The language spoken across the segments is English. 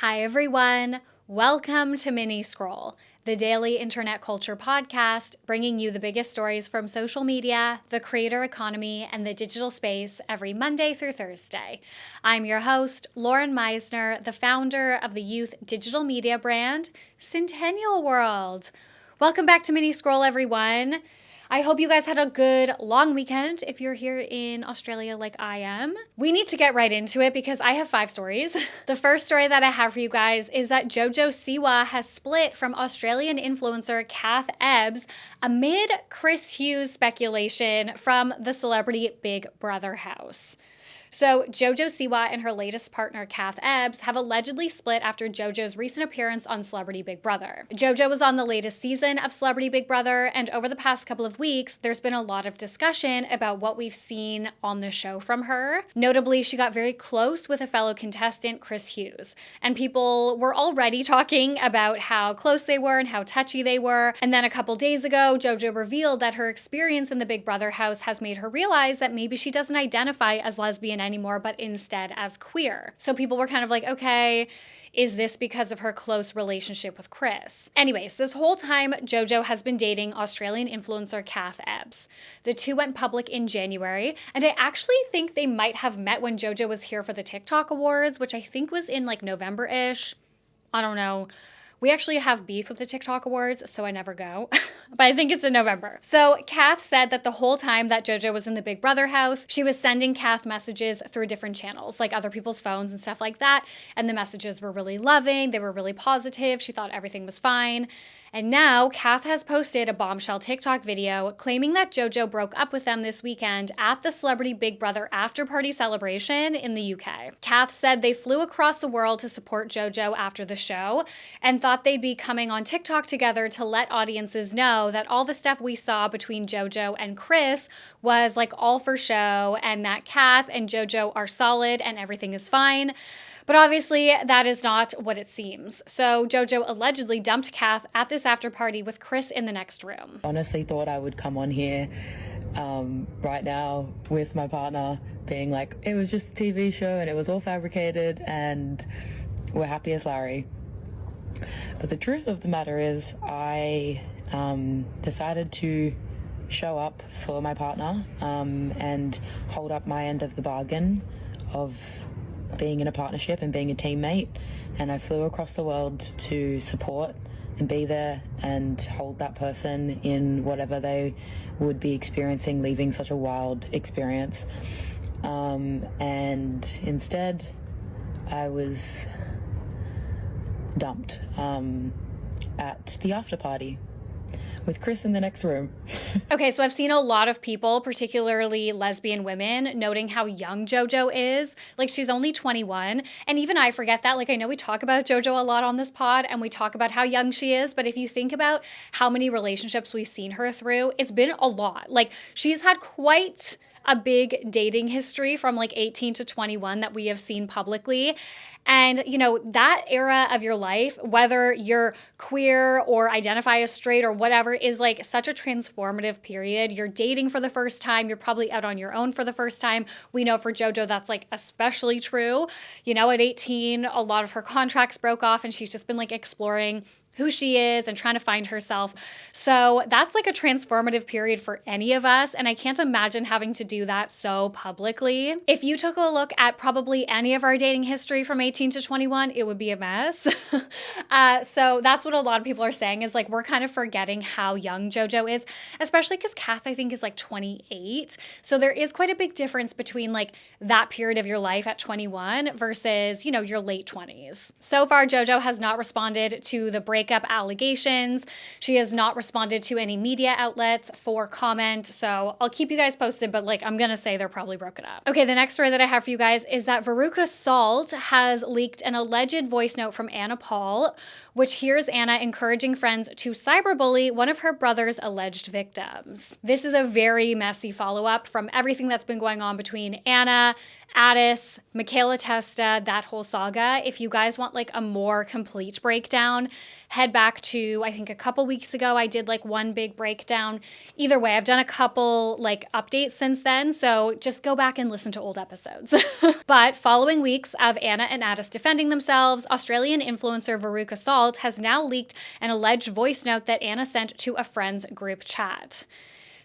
Hi everyone, welcome to Mini Scroll, the daily internet culture podcast bringing you the biggest stories from social media, the creator economy, and the digital space every Monday through Thursday. I'm your host, Lauren Meisner, the founder of the youth digital media brand, Centennial World. Welcome back to Mini Scroll, everyone. I hope you guys had a good long weekend if you're here in Australia like I am. We need to get right into it because I have 5 stories. The first story that I have for you guys is that JoJo Siwa has split from Australian influencer Kath Ebbs amid Chris Hughes speculation from the celebrity Big Brother house. So JoJo Siwa and her latest partner, Kath Ebbs, have allegedly split after JoJo's recent appearance on Celebrity Big Brother. JoJo was on the latest season of Celebrity Big Brother, and over the past couple of weeks, there's been a lot of discussion about what we've seen on the show from her. Notably, she got very close with a fellow contestant, Chris Hughes, and people were already talking about how close they were and how touchy they were. And then a couple days ago, JoJo revealed that her experience in the Big Brother house has made her realize that maybe she doesn't identify as lesbian anymore, but instead as queer. So people were kind of like, okay, is this because of her close relationship with Chris? Anyways, this whole time, JoJo has been dating Australian influencer Kath Ebbs. The two went public in January, and I actually think they might have met when JoJo was here for the TikTok Awards, which I think was in like November-ish. I don't know. We actually have beef with the TikTok Awards, so I never go, but I think it's in November. So Kath said that the whole time that JoJo was in the Big Brother house, she was sending Kath messages through different channels, like other people's phones and stuff like that, and the messages were really loving, they were really positive, she thought everything was fine. And now Kath has posted a bombshell TikTok video claiming that JoJo broke up with them this weekend at the Celebrity Big Brother after party celebration in the UK. Kath said they flew across the world to support JoJo after the show and thought they'd be coming on TikTok together to let audiences know that all the stuff we saw between JoJo and Chris was like all for show and that Kath and JoJo are solid and everything is fine. But obviously, that is not what it seems. So JoJo allegedly dumped Kath at this after party with Chris in the next room. Honestly thought I would come on here right now with my partner being like, it was just a TV show and it was all fabricated and we're happy as Larry. But the truth of the matter is I decided to show up for my partner and hold up my end of the bargain of being in a partnership and being a teammate, and I flew across the world to support and be there and hold that person in whatever they would be experiencing, leaving such a wild experience. And instead I was dumped at the after party with Chris in the next room. Okay, so I've seen a lot of people, particularly lesbian women, noting how young JoJo is. Like, she's only 21. And even I forget that. Like, I know we talk about JoJo a lot on this pod and we talk about how young she is. But if you think about how many relationships we've seen her through, it's been a lot. Like, she's had quite a big dating history from like 18 to 21 that we have seen publicly. And, you know, that era of your life, whether you're queer or identify as straight or whatever, is like such a transformative period. You're dating for the first time. You're probably out on your own for the first time. We know for JoJo that's like especially true. You know, at 18, a lot of her contracts broke off and she's just been like exploring who she is and trying to find herself. So that's like a transformative period for any of us. And I can't imagine having to do that so publicly. If you took a look at probably any of our dating history from 18 to 21, it would be a mess. So that's what a lot of people are saying is like, we're kind of forgetting how young JoJo is, especially because Kath, I think, is like 28. So there is quite a big difference between like that period of your life at 21 versus, you know, your late 20s. So far, JoJo has not responded to the breakup allegations. She has not responded to any media outlets for comment. So I'll keep you guys posted, but like, I'm going to say they're probably broken up. Okay, the next story that I have for you guys is that Veruca Salt has leaked an alleged voice note from Anna Paul, which hears Anna encouraging friends to cyberbully one of her brother's alleged victims. This is a very messy follow-up from everything that's been going on between Anna Addis, Michaela Testa, that whole saga. If you guys want like a more complete breakdown, head back to, I think a couple weeks ago, I did like one big breakdown. Either way, I've done a couple like updates since then, so just go back and listen to old episodes. But following weeks of Anna and Addis defending themselves, Australian influencer Veruca Salt has now leaked an alleged voice note that Anna sent to a friend's group chat.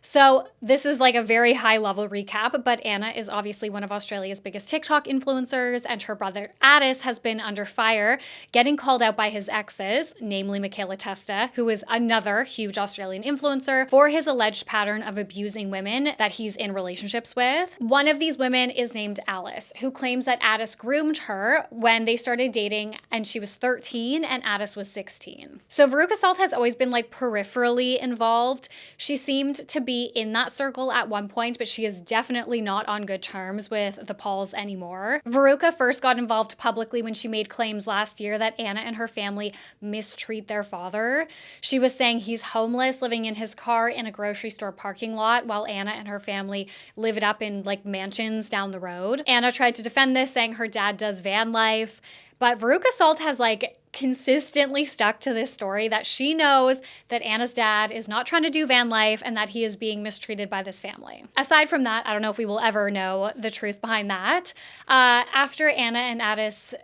So this is like a very high level recap, but Anna is obviously one of Australia's biggest TikTok influencers, and her brother Addis has been under fire, getting called out by his exes, namely Michaela Testa, who is another huge Australian influencer, for his alleged pattern of abusing women that he's in relationships with. One of these women is named Alice, who claims that Addis groomed her when they started dating and she was 13 and Addis was 16. So Veruca Salt has always been like peripherally involved. She seemed to be in that circle at one point, but she is definitely not on good terms with the Pauls anymore. Veruca first got involved publicly when she made claims last year that Anna and her family mistreat their father. She was saying he's homeless, living in his car in a grocery store parking lot, while Anna and her family live it up in like mansions down the road. Anna tried to defend this, saying her dad does van life, but Veruca Salt has like consistently stuck to this story that she knows that Anna's dad is not trying to do van life and that he is being mistreated by this family. Aside from that, I don't know if we will ever know the truth behind that. After Anna and Addis,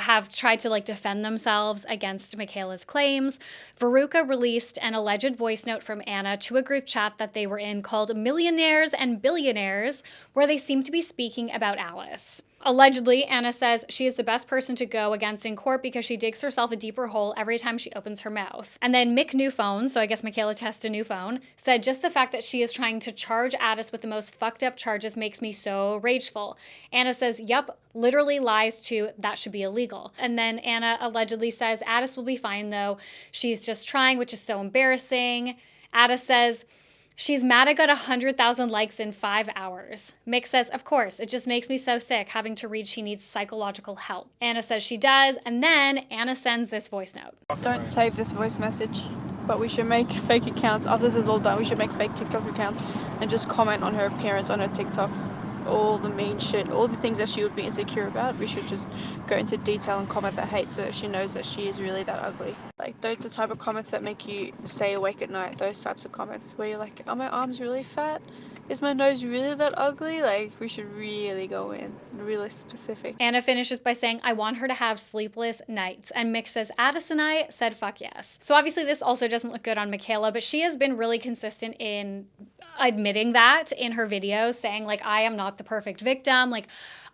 have tried to like defend themselves against Michaela's claims, Veruca released an alleged voice note from Anna to a group chat that they were in called Millionaires and Billionaires, where they seem to be speaking about Alice. Allegedly, Anna says she is the best person to go against in court because she digs herself a deeper hole every time she opens her mouth. And then Mick Newphone, so I guess Michaela Testa Newphone, said just the fact that she is trying to charge Addis with the most fucked up charges makes me so rageful. Anna says, yup, literally lies to that should be illegal. And then Anna allegedly says Addis will be fine though. She's just trying, which is so embarrassing. Addis says, she's mad I got 100,000 likes in 5 hours. Mick says, of course, it just makes me so sick having to read she needs psychological help. Anna says she does, and then Anna sends this voice note. Don't save this voice message, but we should make fake accounts. After this is all done, we should make fake TikTok accounts and just comment on her appearance on her TikToks. All the mean shit, all the things that she would be insecure about, we should just go into detail and comment that hate so that she knows that she is really that ugly. Like, those are the type of comments that make you stay awake at night, those types of comments where you're like, are my arms really fat? Is my nose really that ugly? Like, we should really go in, really specific. Anna finishes by saying, I want her to have sleepless nights. And Mick says, Addis and I said fuck yes. So obviously this also doesn't look good on Michaela, but she has been really consistent in admitting that in her videos, saying like, I am not the perfect victim. Like,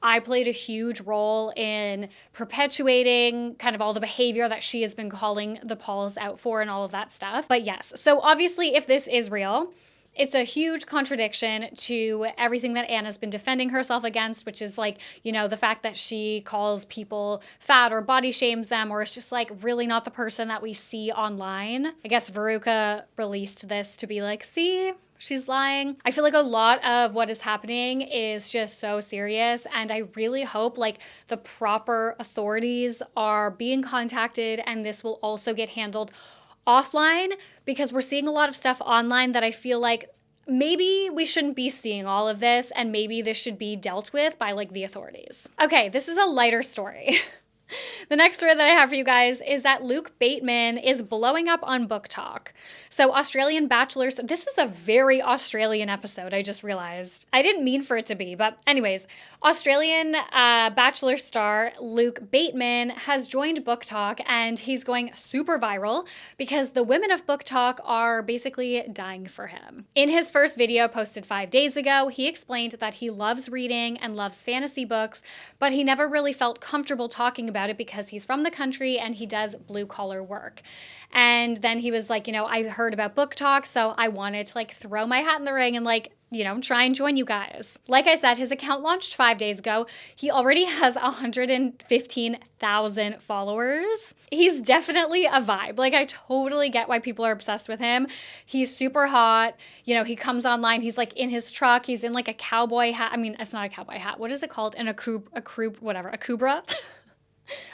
I played a huge role in perpetuating kind of all the behavior that she has been calling the Pauls out for and all of that stuff. But yes, so obviously if this is real, it's a huge contradiction to everything that Anna's been defending herself against, which is like, the fact that she calls people fat or body shames them, or is just like really not the person that we see online. I guess Veruca released this to be like, see, she's lying. I feel like a lot of what is happening is just so serious, and I really hope like the proper authorities are being contacted and this will also get handled offline, because we're seeing a lot of stuff online that I feel like maybe we shouldn't be seeing all of this, and maybe this should be dealt with by like the authorities. Okay, this is a lighter story. The next story that I have for you guys is that Luke Bateman is blowing up on BookTok. So Australian bachelors, this is a very Australian episode, I just realized. I didn't mean for it to be, but anyways, Australian bachelor star Luke Bateman has joined BookTok, and he's going super viral because the women of BookTok are basically dying for him. In his first video posted 5 days ago, he explained that he loves reading and loves fantasy books, but he never really felt comfortable talking about it because he's from the country and he does blue-collar work. And then he was like, I heard about BookTok, so I wanted to like throw my hat in the ring and like, try and join you guys. Like I said, his account launched 5 days ago. He already has 115,000 followers. He's definitely a vibe. Like, I totally get why people are obsessed with him. He's super hot. He comes online. He's like in his truck. He's in like a cowboy hat. I mean, it's not a cowboy hat. What is it called? A kubra?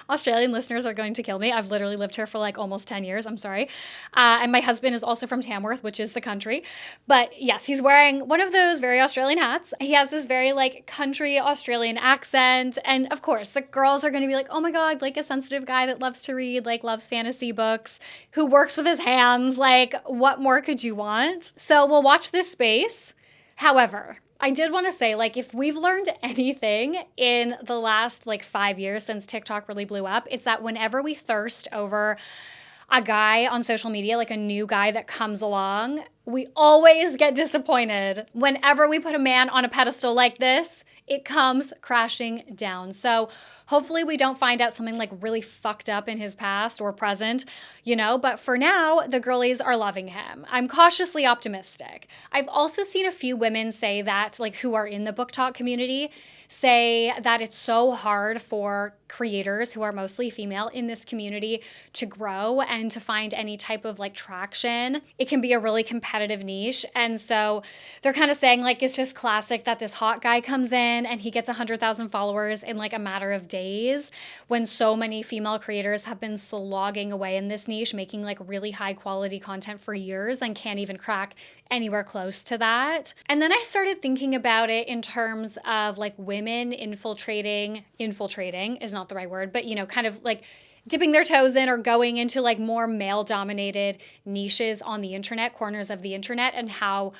Australian listeners are going to kill me. I've literally lived here for like almost 10 years. I'm sorry. And my husband is also from Tamworth, which is the country. But yes, he's wearing one of those very Australian hats. He has this very like country Australian accent. And of course, the girls are going to be like, oh my God, like a sensitive guy that loves to read, like loves fantasy books, who works with his hands. Like, what more could you want? So we'll watch this space. However, I did want to say, like, if we've learned anything in the last, like, 5 years since TikTok really blew up, it's that whenever we thirst over a guy on social media, like a new guy that comes along, we always get disappointed. Whenever we put a man on a pedestal like this, it comes crashing down. So hopefully we don't find out something like really fucked up in his past or present, you know, but for now, the girlies are loving him. I'm cautiously optimistic. I've also seen a few women say that, like, who are in the BookTok community, say that it's so hard for creators who are mostly female in this community to grow and to find any type of like traction. It can be a really competitive niche. And so they're kind of saying like, it's just classic that this hot guy comes in and he gets 100,000 followers in like a matter of days, when so many female creators have been slogging away in this niche, making like really high quality content for years and can't even crack anywhere close to that. And then I started thinking about it in terms of like women infiltrating is not the right word, but you know, kind of like dipping their toes in or going into like more male dominated niches on the internet, corners of the internet, and how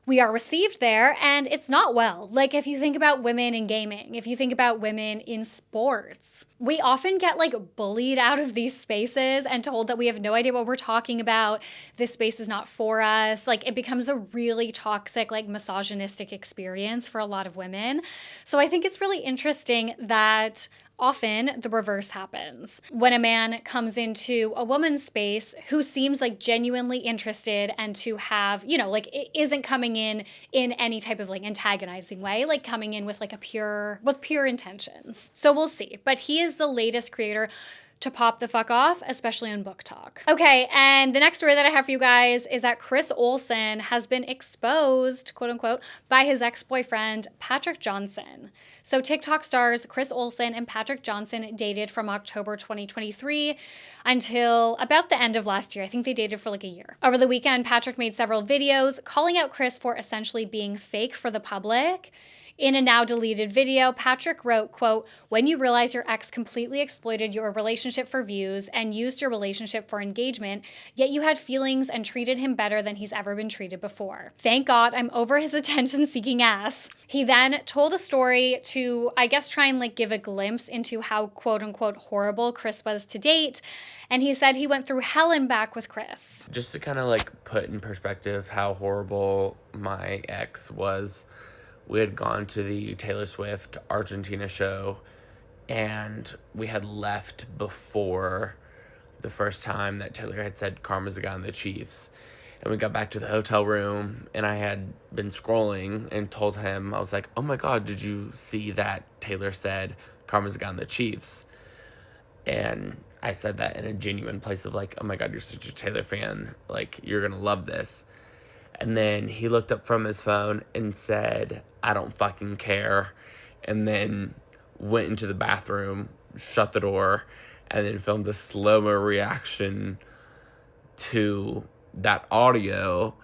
we are received there. And it's not well. Like if you think about women in gaming, if you think about women in sports, we often get like bullied out of these spaces and told that we have no idea what we're talking about. This space is not for us. Like it becomes a really toxic, like misogynistic experience for a lot of women. So I think it's really interesting that often the reverse happens. When a man comes into a woman's space who seems like genuinely interested and to have, you know, like it isn't coming in any type of like antagonizing way, like coming in with like with pure intentions. So we'll see. But he is the latest creator to pop the fuck off, especially on BookTok. Okay, and the next story that I have for you guys is that Chris Olsen has been exposed, quote unquote, by his ex-boyfriend, Patrick Johnson. So TikTok stars Chris Olsen and Patrick Johnson dated from October 2023 until about the end of last year. I think they dated for like a year. Over the weekend, Patrick made several videos calling out Chris for essentially being fake for the public. In a now deleted video, Patrick wrote, quote, "When you realize your ex completely exploited your relationship for views and used your relationship for engagement, yet you had feelings and treated him better than he's ever been treated before. Thank God I'm over his attention-seeking ass." He then told a story to, I guess, try and like give a glimpse into how, quote unquote, horrible Chris was to date. And he said he went through hell and back with Chris. Just to kind of like put in perspective how horrible my ex was, we had gone to the Taylor Swift Argentina show, and we had left before the first time that Taylor had said Karma's the guy on the Chiefs. And we got back to the hotel room, and I had been scrolling and told him, I was like, oh my God, did you see that Taylor said Karma's the guy on the Chiefs? And I said that in a genuine place of like, oh my God, you're such a Taylor fan. Like, you're going to love this. And then he looked up from his phone and said, I don't fucking care. And then went into the bathroom, shut the door, and then filmed a slow-mo reaction to that audio,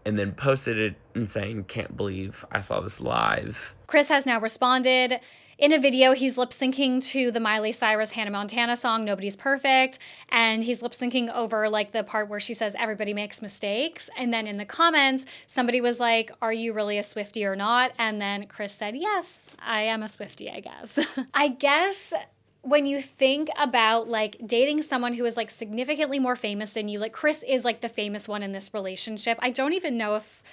and then posted it and saying, can't believe I saw this live. Chris has now responded. In a video, he's lip-syncing to the Miley Cyrus Hannah Montana song, Nobody's Perfect, and he's lip-syncing over like the part where she says everybody makes mistakes. And then in the comments, somebody was like, are you really a Swiftie or not? And then Chris said, yes, I am a Swiftie, I guess. I guess when you think about like dating someone who is like significantly more famous than you, like Chris is like the famous one in this relationship. I don't even know if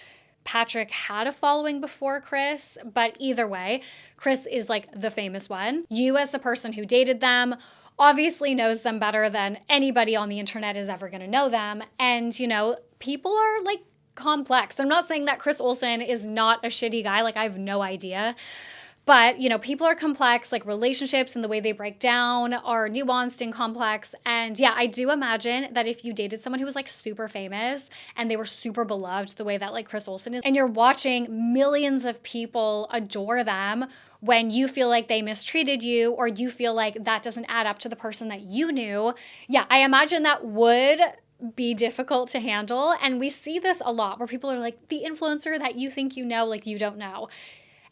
Patrick had a following before Chris, but either way, Chris is like the famous one. You as the person who dated them obviously knows them better than anybody on the internet is ever going to know them. And, you know, people are like complex. I'm not saying that Chris Olsen is not a shitty guy. Like I have no idea. But, you know, people are complex, like relationships and the way they break down are nuanced and complex. And yeah, I do imagine that if you dated someone who was like super famous and they were super beloved the way that like Chris Olsen is, and you're watching millions of people adore them, when you feel like they mistreated you or you feel like that doesn't add up to the person that you knew. Yeah, I imagine that would be difficult to handle. And we see this a lot where people are like, the influencer that you think you know, like you don't know.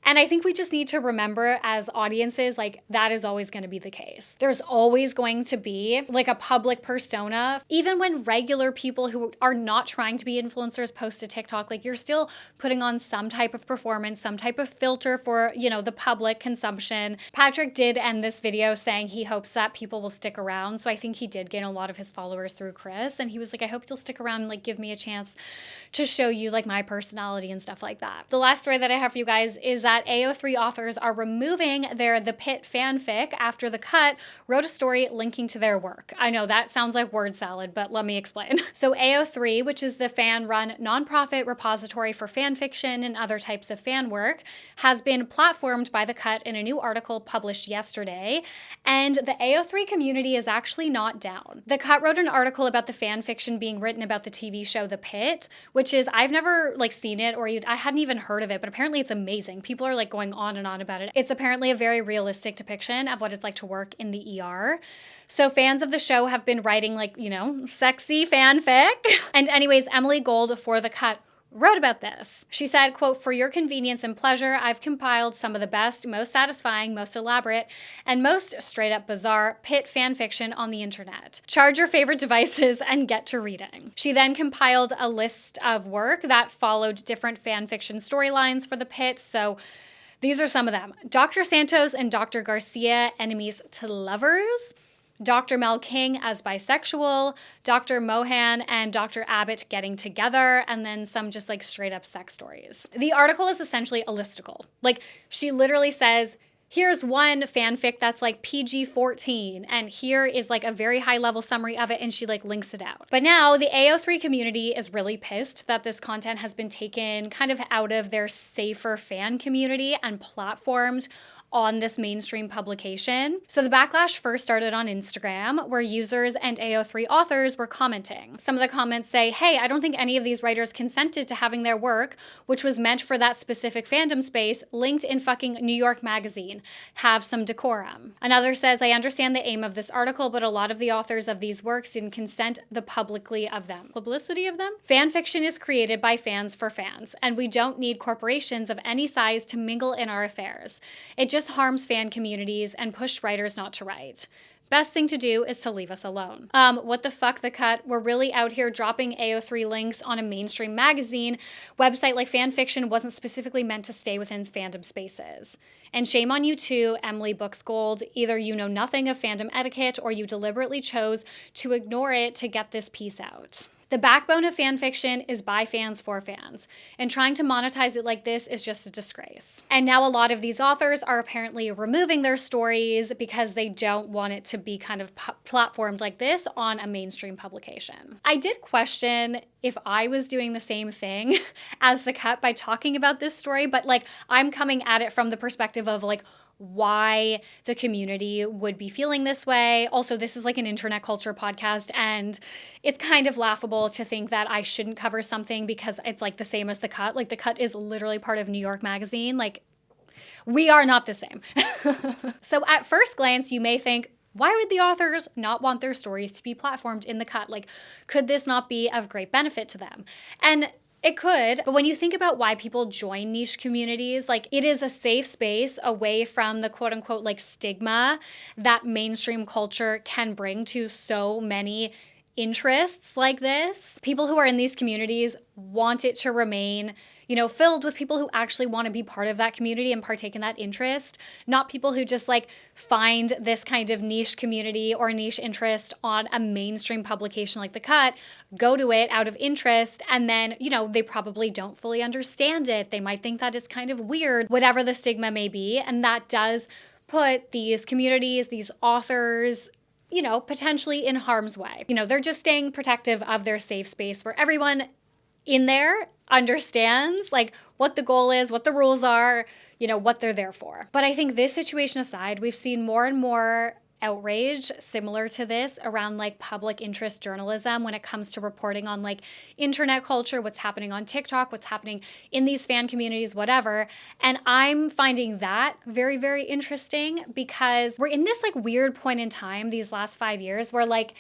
And I think we just need to remember as audiences, like that is always going to be the case. There's always going to be like a public persona. Even when regular people who are not trying to be influencers post to TikTok, like you're still putting on some type of performance, some type of filter for, the public consumption. Patrick did end this video saying he hopes that people will stick around. So I think he did gain a lot of his followers through Chris. And he was like, I hope you'll stick around and like give me a chance to show you like my personality and stuff like that. The last story that I have for you guys is that AO3 authors are removing their The Pitt fanfic after The Cut wrote a story linking to their work. I know that sounds like word salad, but let me explain. So AO3, which is the fan-run nonprofit repository for fan fiction and other types of fan work, has been platformed by The Cut in a new article published yesterday, and the AO3 community is actually not down. The Cut wrote an article about the fan fiction being written about the TV show The Pitt, which is, I've never like seen it or I hadn't even heard of it, but apparently it's amazing. People are like going on and on about it. It's apparently a very realistic depiction of what it's like to work in the ER. So fans of the show have been writing like, sexy fanfic. And anyways, Emily Gold for The Cut wrote about this. She said, quote, "For your convenience and pleasure, I've compiled some of the best, most satisfying, most elaborate, and most straight up bizarre Pitt fan fiction on the internet. Charge your favorite devices and get to reading." She then compiled a list of work that followed different fan fiction storylines for the Pitt. So these are some of them. Dr. Santos and Dr. Garcia, enemies to lovers. Dr. Mel King as bisexual, Dr. Mohan and Dr. Abbott getting together, and then some just like straight up sex stories. The article is essentially a listicle. Like she literally says, here's one fanfic that's like PG-14, and here is like a very high level summary of it, and she like links it out. But now the AO3 community is really pissed that this content has been taken kind of out of their safer fan community and platformed on this mainstream publication. So the backlash first started on Instagram, where users and AO3 authors were commenting. Some of the comments say, hey, I don't think any of these writers consented to having their work, which was meant for that specific fandom space, linked in fucking New York Magazine. Have some decorum. Another says, I understand the aim of this article, but a lot of the authors of these works didn't consent the publicity of them. Fan fiction is created by fans for fans, and we don't need corporations of any size to mingle in our affairs. It just harms fan communities and push writers not to write. Best thing to do is to leave us alone. What the fuck, The Cut? We're really out here dropping AO3 links on a mainstream magazine website like fanfiction wasn't specifically meant to stay within fandom spaces. And shame on you too, Emily Books Gold. Either you know nothing of fandom etiquette or you deliberately chose to ignore it to get this piece out. The backbone of fan fiction is by fans for fans, and trying to monetize it like this is just a disgrace. And now a lot of these authors are apparently removing their stories because they don't want it to be kind of platformed like this on a mainstream publication. I did question if I was doing the same thing as The Cut by talking about this story, but like I'm coming at it from the perspective of like why the community would be feeling this way. Also, this is like an internet culture podcast, and it's kind of laughable to think that I shouldn't cover something because it's like the same as The Cut. Like The Cut is literally part of New York Magazine. Like we are not the same. So at first glance, you may think, why would the authors not want their stories to be platformed in The Cut? Like, could this not be of great benefit to them? And it could, but when you think about why people join niche communities, like it is a safe space away from the quote unquote like stigma that mainstream culture can bring to so many interests like this. People who are in these communities want it to remain, filled with people who actually want to be part of that community and partake in that interest, not people who just like find this kind of niche community or niche interest on a mainstream publication like The Cut, go to it out of interest, and then, they probably don't fully understand it. They might think that it's kind of weird, whatever the stigma may be, and that does put these communities, these authors, potentially in harm's way. They're just staying protective of their safe space where everyone in there understands like what the goal is, what the rules are, what they're there for. But I think this situation aside, we've seen more and more outrage similar to this around like public interest journalism when it comes to reporting on like internet culture, what's happening on TikTok, what's happening in these fan communities, whatever. And I'm finding that very, very interesting because we're in this like weird point in time these last 5 years where like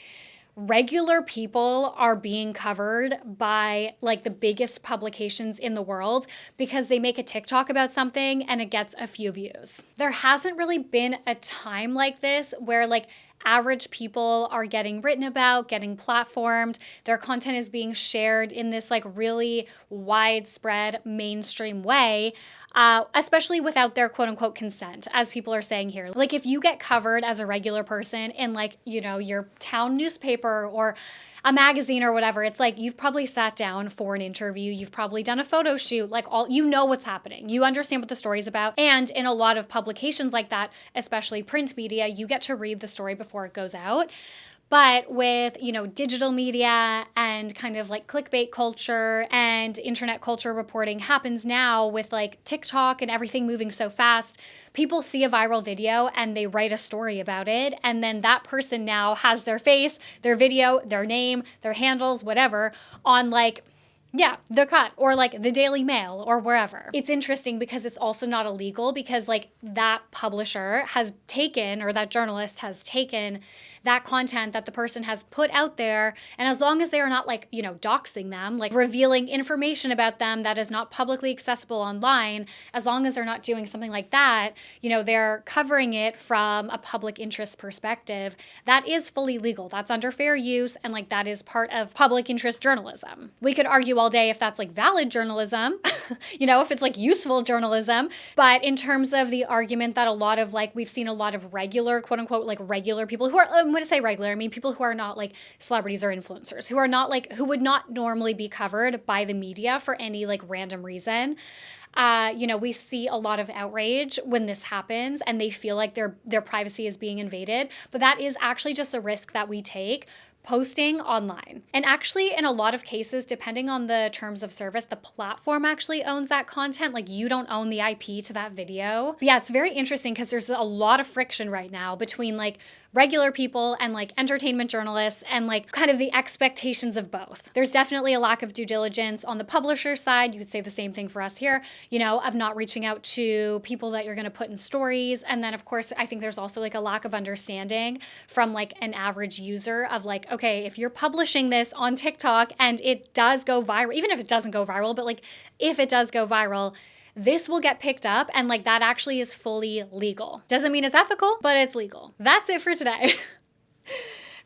regular people are being covered by like the biggest publications in the world because they make a TikTok about something and it gets a few views. There hasn't really been a time like this where like average people are getting written about, getting platformed. Their content is being shared in this like really widespread mainstream way, especially without their quote unquote consent, as people are saying here. Like if you get covered as a regular person in like, you know, your town newspaper or a magazine or whatever, it's like you've probably sat down for an interview, you've probably done a photo shoot, like all, you know what's happening. You understand what the story's about. And in a lot of publications like that, especially print media, you get to read the story before it goes out. But with, you know, digital media and kind of like clickbait culture and internet culture reporting happens now with like TikTok and everything moving so fast, people see a viral video and they write a story about it. And then that person now has their face, their video, their name, their handles, whatever, on like, yeah, The Cut or like the Daily Mail or wherever. It's interesting because it's also not illegal because like that publisher has taken, or that journalist has taken that content that the person has put out there. And as long as they are not like, you know, doxing them, like revealing information about them that is not publicly accessible online, as long as they're not doing something like that, you know, they're covering it from a public interest perspective, that is fully legal. That's under fair use. And like that is part of public interest journalism. We could argue all day if that's like valid journalism, you know, if it's like useful journalism. But in terms of the argument that a lot of like, we've seen a lot of regular, quote unquote, like regular people who are, I'm going to say regular, I mean people who are not like celebrities or influencers, who are not like, who would not normally be covered by the media for any like random reason. You know, we see a lot of outrage when this happens and they feel like their privacy is being invaded. But that is actually just a risk that we take posting online. And actually, in a lot of cases, depending on the terms of service, the platform actually owns that content. Like you don't own the IP to that video. But yeah, it's very interesting because there's a lot of friction right now between like regular people and like entertainment journalists and like kind of the expectations of both. There's definitely a lack of due diligence on the publisher side. You could say the same thing for us here, you know, of not reaching out to people that you're going to put in stories. And then of course, I think there's also like a lack of understanding from like an average user of like, okay, if you're publishing this on TikTok and it does go viral, even if it doesn't go viral, but like if it does go viral, this will get picked up and like that actually is fully legal. Doesn't mean it's ethical, but it's legal. That's it for today.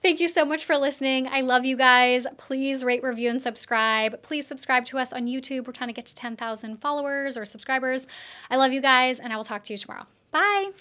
Thank you so much for listening. I love you guys. Please rate, review, and subscribe. Please subscribe to us on YouTube. We're trying to get to 10,000 followers or subscribers. I love you guys and I will talk to you tomorrow. Bye.